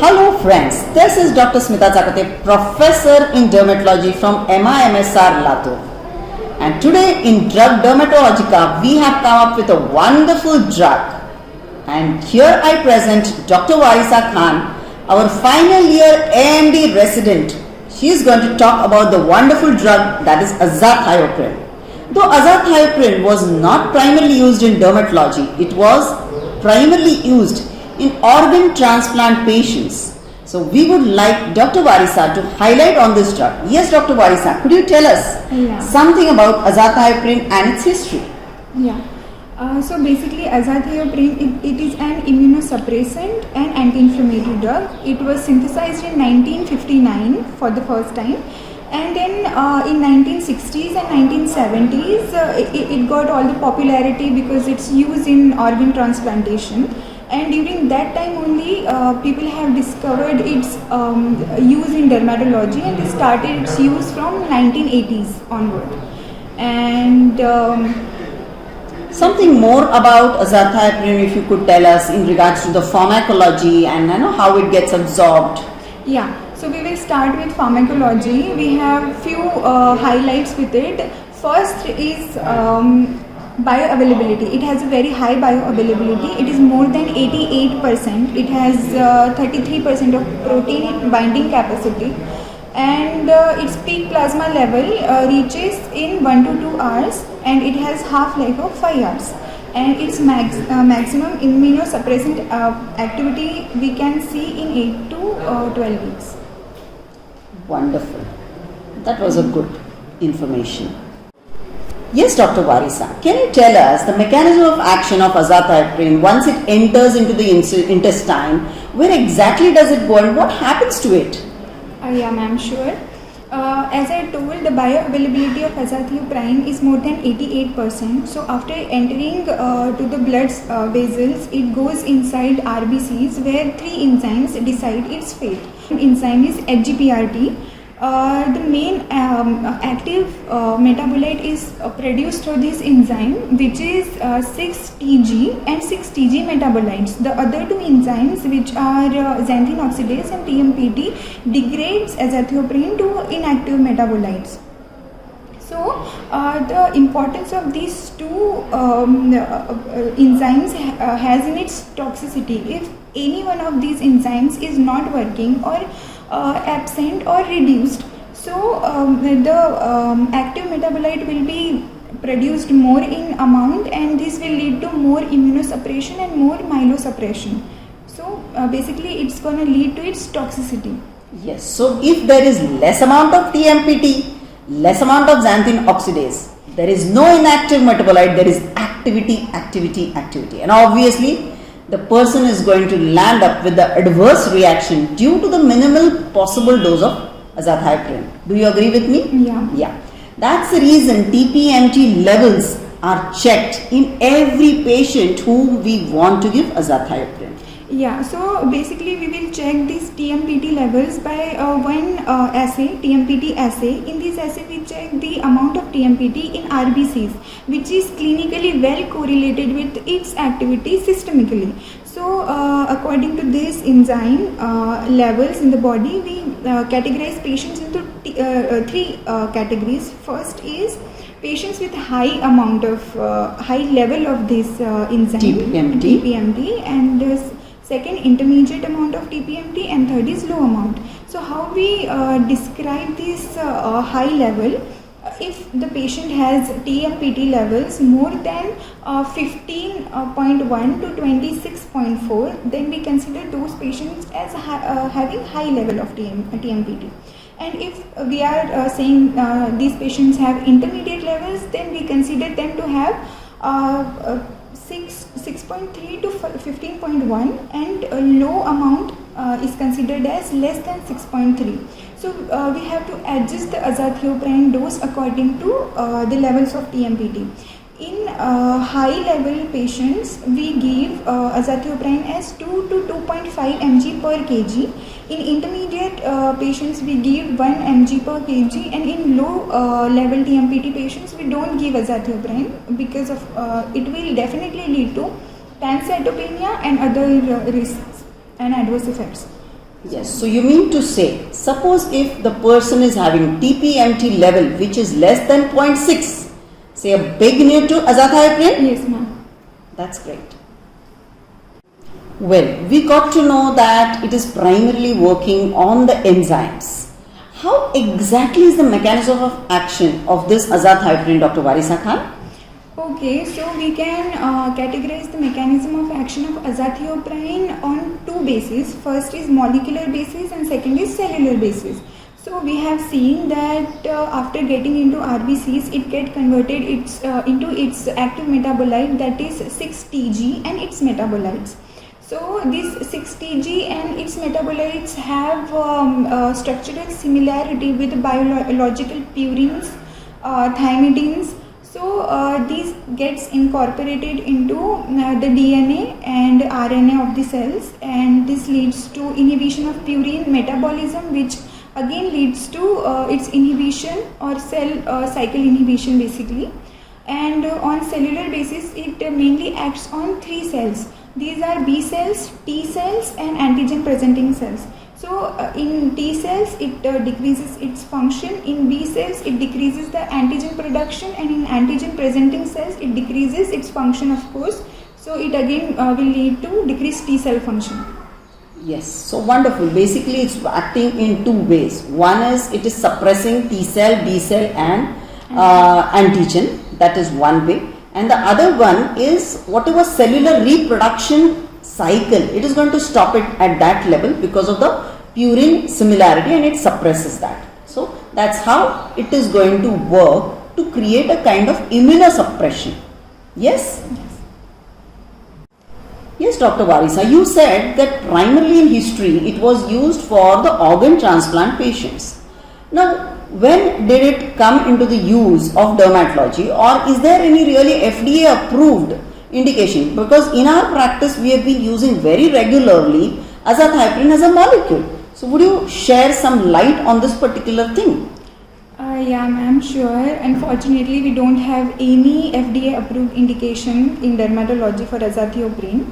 Hello friends, this is Dr. Smita Chakate, Professor in Dermatology from MIMSR Latur. And today in Drug Dermatologica, we have come up with a wonderful drug. And here I present Dr. Warisa Khan, our final year AMD resident. She is going to talk about the wonderful drug that is azathioprine. Though azathioprine was not primarily used in dermatology, it was primarily used in organ transplant patients. So we would like Dr. Warisa to highlight on this drug. Yes, Dr. Warisa, could you tell us something about azathioprine and its history? So basically azathioprine, it is an immunosuppressant and anti-inflammatory drug. It was synthesized in 1959 for the first time. And then in 1960s and 1970s, it got all the popularity because it's used in organ transplantation. And during that time only, people have discovered its use in dermatology, and they started its use from 1980s onward. And something more about azathioprine, if you could tell us in regards to the pharmacology and how it gets absorbed. Yeah, so we will start with pharmacology. We have few highlights with it. First is bioavailability. It has a very high bioavailability. It is more than 88%. It has 33% of protein binding capacity, and its peak plasma level reaches in 1 to 2 hours, and it has half-life of 5 hours. And its maximum immunosuppressant activity we can see in 8 to 12 weeks. Wonderful. That was a good information. Yes, Dr. Warisa, can you tell us the mechanism of action of azathioprine once it enters into the intestine? Where exactly does it go and what happens to it? Yeah, ma'am, sure. As I told, the bioavailability of azathioprine is more than 88%. So after entering to the blood vessels, it goes inside RBCs where 3 enzymes decide its fate. Enzyme is HGPRT. The main active metabolite is produced through this enzyme, which is 6-TG and 6-TG metabolites. The other 2 enzymes, which are xanthine oxidase and TMPT, degrades azathioprine to inactive metabolites. So the importance of these 2 enzymes has in its toxicity. If any one of these enzymes is not working or absent or reduced, so the active metabolite will be produced more in amount, and this will lead to more immunosuppression and more myelosuppression. So basically it's going to lead to its toxicity. Yes, so if there is less amount of TMPT, less amount of xanthine oxidase, there is no inactive metabolite, there is activity, and obviously the person is going to land up with the adverse reaction due to the minimal possible dose of azathioprine. Do you agree with me? Yeah. That's the reason TPMT levels are checked in every patient whom we want to give azathioprine. Yeah, so basically we will check these TMPT levels by one assay, TMPT assay. In this assay we check the amount of TMPT in RBCs, which is clinically well correlated with its activity systemically. So according to this enzyme levels in the body, we categorize patients into 3 categories. First is patients with high level of this enzyme TPMT, and second intermediate amount of TPMT, and third is low amount. So how we describe this high level? If the patient has TMPT levels more than 15.1 to 26.4, then we consider those patients as having high level of TMPT. And if we are saying these patients have intermediate levels, then we consider them to have 6.3 to 15.1, and low amount is considered as less than 6.3. So we have to adjust the azathioprine dose according to the levels of TMPT. In high level patients, we give azathioprine as 2 to 2.5 mg per kg. In intermediate patients, we give 1 mg per kg, and in low level TMPT patients, we don't give azathioprine because of it will definitely lead to pancytopenia and other risks and adverse effects. Yes, so you mean to say, suppose if the person is having TPMT level which is less than 0.6, say a big near to azathioprine? Yes, ma'am. That's great. Well, we got to know that it is primarily working on the enzymes. How exactly is the mechanism of action of this azathioprine, Dr. Warisa Khan? Okay, so we can categorize the mechanism of action of azathioprine on two bases. First is molecular basis and second is cellular basis. So we have seen that after getting into RBCs, it get converted into its active metabolite, that is 6-TG and its metabolites. So this 6-TG and its metabolites have structural similarity with biological purines, thymidines. So these gets incorporated into the DNA and RNA of the cells, and this leads to inhibition of purine metabolism, which again leads to its inhibition or cell cycle inhibition basically. And on cellular basis, it mainly acts on three cells. These are B cells, T cells and antigen presenting cells. So in T cells it decreases its function, in B cells it decreases the antigen production, and in antigen presenting cells it decreases its function of course. So it again will lead to decreased T cell function. Yes, so wonderful. Basically it's acting in two ways. One is it is suppressing T cell, B cell and antigen, that is one way. And the other one is whatever cellular reproduction cycle, it is going to stop it at that level because of the purine similarity, and it suppresses that. So that's how it is going to work to create a kind of immunosuppression. Yes? Yes, Dr. Warisa, you said that primarily in history it was used for the organ transplant patients. Now, when did it come into the use of dermatology, or is there any really FDA approved indication? Because in our practice we have been using very regularly azathioprine as a molecule. So would you share some light on this particular thing? Yeah, ma'am, sure. Unfortunately, we don't have any FDA approved indication in dermatology for azathioprine.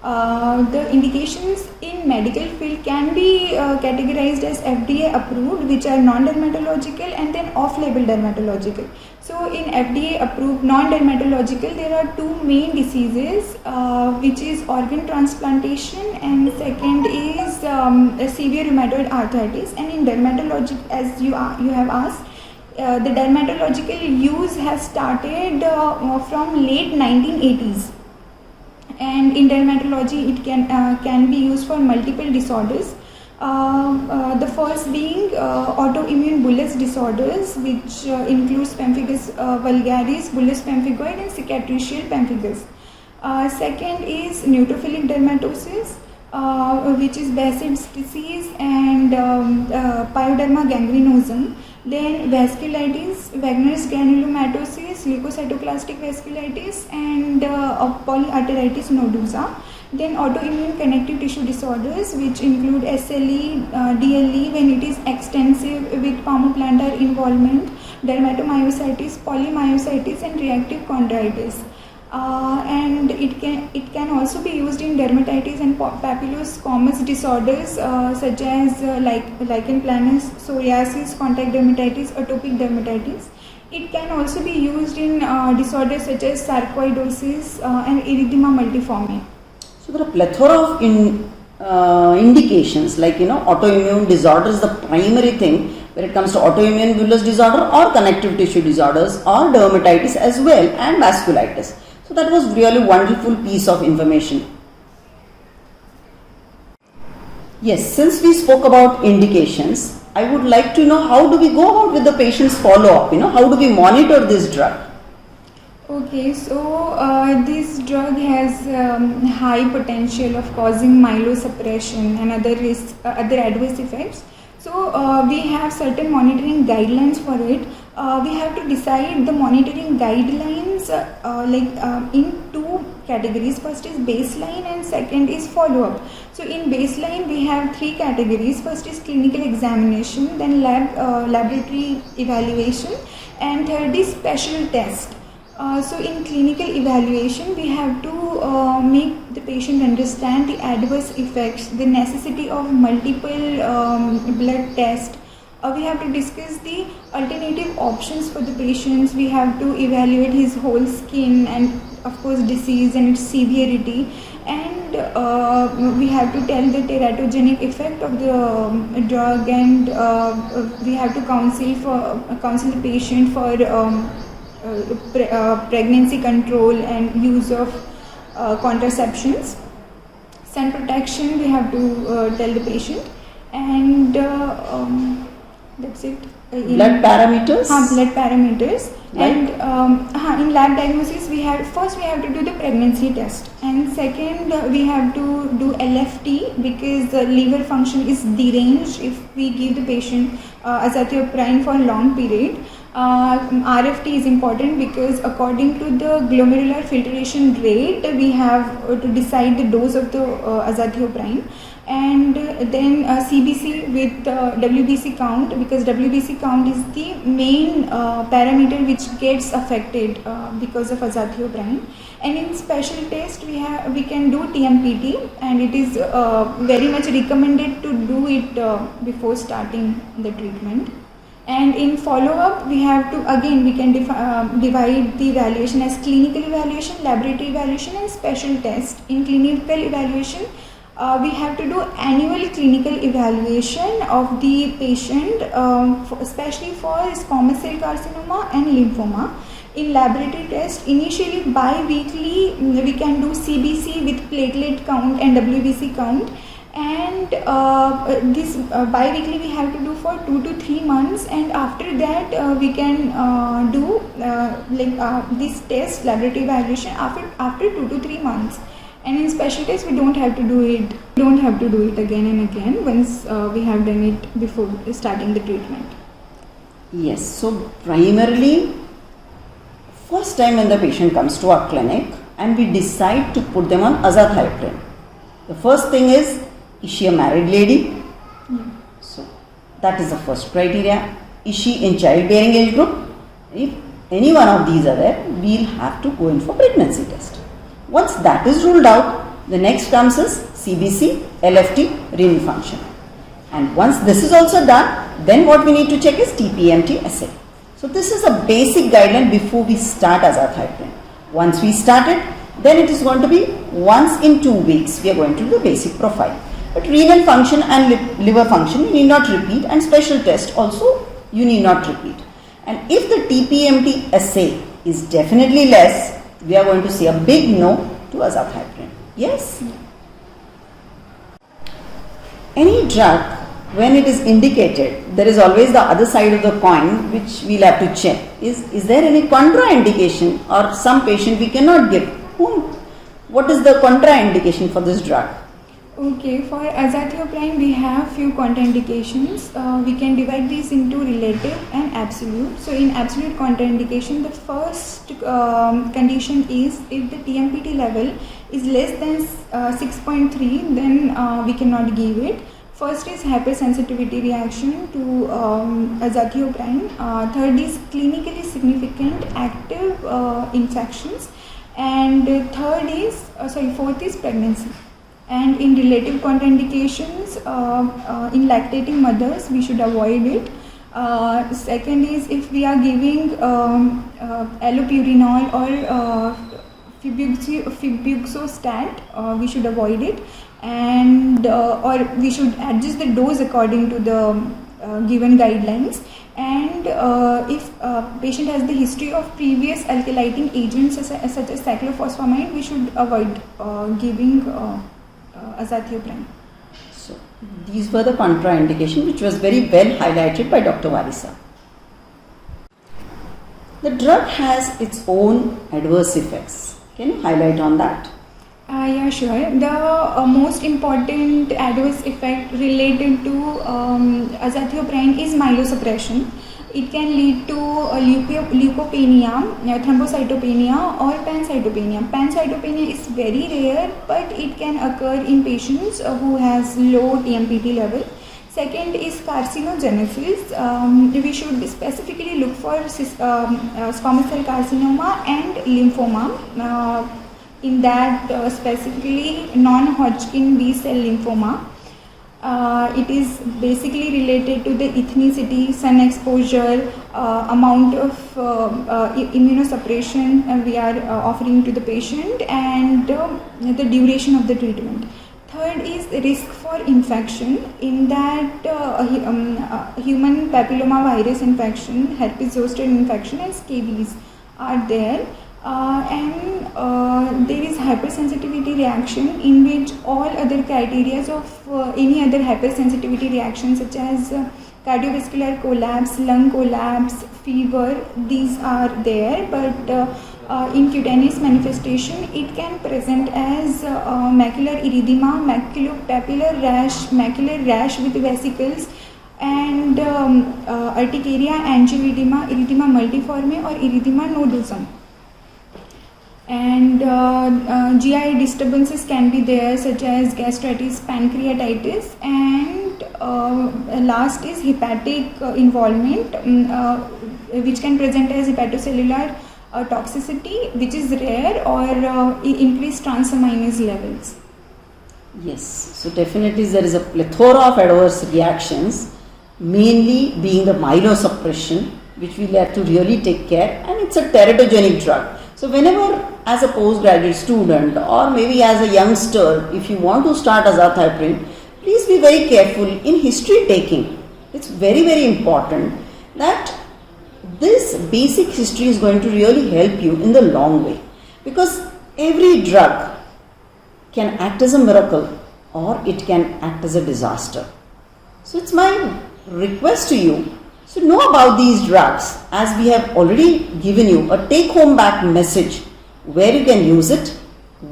The indications in medical field can be categorized as FDA approved, which are non-dermatological, and then off-label dermatological. So in FDA approved non-dermatological, there are two main diseases, which is organ transplantation and second is severe rheumatoid arthritis. And in dermatology, as you have asked, the dermatological use has started from late 1980s. And in dermatology it can be used for multiple disorders. The first being autoimmune bullous disorders, which includes pemphigus vulgaris, bullous pemphigoid and cicatricial pemphigus. Second is neutrophilic dermatosis, which is Behçet's disease and pyoderma gangrenosum. Then vasculitis, Wagner's granulomatosis, leukocytoclastic vasculitis and polyarteritis nodosa. Then autoimmune connective tissue disorders, which include SLE, DLE when it is extensive with palmoplantar involvement, dermatomyositis, polymyositis and reactive chondritis. And it can also be used in dermatitis and papilloscomus disorders such as lichen planus, psoriasis, contact dermatitis, atopic dermatitis. It can also be used in disorders such as sarcoidosis and erythema multiforme. So there are plethora of indications, like autoimmune disorder is the primary thing when it comes to autoimmune bullous disorder or connective tissue disorders or dermatitis as well and vasculitis. So that was really wonderful piece of information. Yes, since we spoke about indications, I would like to know how do we go about with the patient's follow-up, how do we monitor this drug? Okay, so this drug has high potential of causing myelosuppression and other adverse effects. So we have certain monitoring guidelines for it. We have to decide the monitoring guidelines in two categories. First is baseline and second is follow-up. So in baseline we have three categories. First is clinical examination, then laboratory evaluation, and third is special test. So in clinical evaluation, we have to make the patient understand the adverse effects, the necessity of multiple blood tests. We have to discuss the alternative options for the patients. We have to evaluate his whole skin and of course disease and its severity, and we have to tell the teratogenic effect of the drug, and we have to counsel the patient for pregnancy control and use of contraceptions. Sun protection we have to tell the patient, and that's it. Blood parameters? Blood parameters. Right. And in lab diagnosis we have to do the pregnancy test, and second we have to do LFT because the liver function is deranged if we give the patient azathioprine for a long period. RFT is important because according to the glomerular filtration rate we have to decide the dose of the azathioprine, and then CBC with WBC count, because WBC count is the main parameter which gets affected because of azathioprine. And in special test we can do TMPT, and it is very much recommended to do it before starting the treatment. And in follow-up, we can divide the evaluation as clinical evaluation, laboratory evaluation, and special test. In clinical evaluation, we have to do annual clinical evaluation of the patient, especially for squamous cell carcinoma and lymphoma. In laboratory test, initially bi-weekly, we can do CBC with platelet count and WBC count. And this bi-weekly we have to do for 2 to 3 months, and after that we can do this test, laboratory evaluation, after 2 to 3 months. And in special test we don't have to do it again and again once we have done it before starting the treatment. Yes, so primarily first time when the patient comes to our clinic and we decide to put them on azathioprine, the first thing is she a married lady? So that is the first criteria. Is she in childbearing age group? If any one of these are there, we'll have to go in for pregnancy test. Once that is ruled out, the next comes is CBC, LFT, renal function. And once this is also done, then what we need to check is TPMT assay. So this is a basic guideline before we start azathioprine. Once we start it, then it is going to be once in 2 weeks we are going to do the basic profile. But renal function and liver function you need not repeat, and special test also you need not repeat. And if the TPMT assay is definitely less, we are going to say a big no to azathioprine. Yes? Any drug, when it is indicated, there is always the other side of the coin which we'll have to check. Is there any contraindication, or some patient we cannot give? What is the contraindication for this drug? Okay, for azathioprine we have few contraindications. We can divide these into relative and absolute. So in absolute contraindication, the first condition is if the TMPT level is less than 6.3, then we cannot give it. First is hypersensitivity reaction to azathioprine. Third is clinically significant active infections, and fourth is pregnancy. And in relative contraindications, in lactating mothers, we should avoid it. Second is if we are giving allopurinol or febuxostat, we should avoid it, and or we should adjust the dose according to the given guidelines. And if patient has the history of previous alkylating agents such as cyclophosphamide, we should avoid giving azathioprine. So these were the contraindications, which was very well highlighted by Dr. Varisa. The drug has its own adverse effects. Can you highlight on that? Yeah, sure. The most important adverse effect related to azathioprine is myelosuppression. It can lead to leukopenia, thrombocytopenia, or pancytopenia. Pancytopenia is very rare, but it can occur in patients who has low TMPT level. Second is carcinogenesis. We should specifically look for squamous cell carcinoma and lymphoma. In that, specifically non-Hodgkin B cell lymphoma. It is basically related to the ethnicity, sun exposure, amount of immunosuppression we are offering to the patient, and the duration of the treatment. Third is risk for infection. In that, human papilloma virus infection, herpes zoster infection, and scabies are there. And there is hypersensitivity reaction, in which all other criteria of any other hypersensitivity reaction, such as cardiovascular collapse, lung collapse, fever, these are there. But in cutaneous manifestation, it can present as macular erythema, maculopapular rash with vesicles, and urticaria, angioedema, erythema multiforme, or erythema nodosum. And GI disturbances can be there, such as gastritis, pancreatitis, and last is hepatic involvement, which can present as hepatocellular toxicity, which is rare, or increased transaminase levels. Yes, so definitely there is a plethora of adverse reactions, mainly being the myelosuppression, which we have to really take care, and it's a teratogenic drug. So whenever as a postgraduate student or maybe as a youngster, if you want to start azathioprine, please be very careful in history taking. It's very, very important that this basic history is going to really help you in the long way, because every drug can act as a miracle or it can act as a disaster. So it's my request to you to know about these drugs, as we have already given you a take home back message, where you can use it,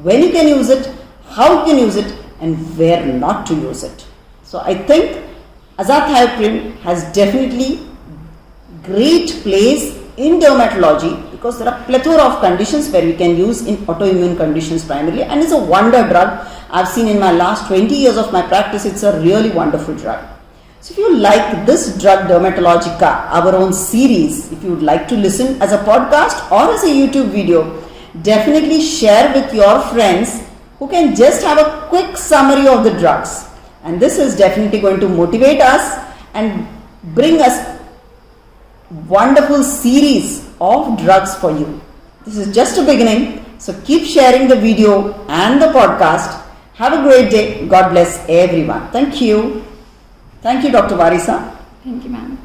when you can use it, how you can use it, and where not to use it. So I think azathioprine has definitely great place in dermatology, because there are plethora of conditions where we can use in autoimmune conditions primarily, and it's a wonder drug. I've seen in my last 20 years of my practice, it's a really wonderful drug. So if you like this drug Dermatologica, our own series, if you would like to listen as a podcast or as a YouTube video, definitely share with your friends who can just have a quick summary of the drugs. And this is definitely going to motivate us and bring us wonderful series of drugs for you. This is just a beginning, so keep sharing the video and the podcast. Have a great day. God bless everyone. Thank you. Thank you, Dr. Varisa. Thank you, ma'am.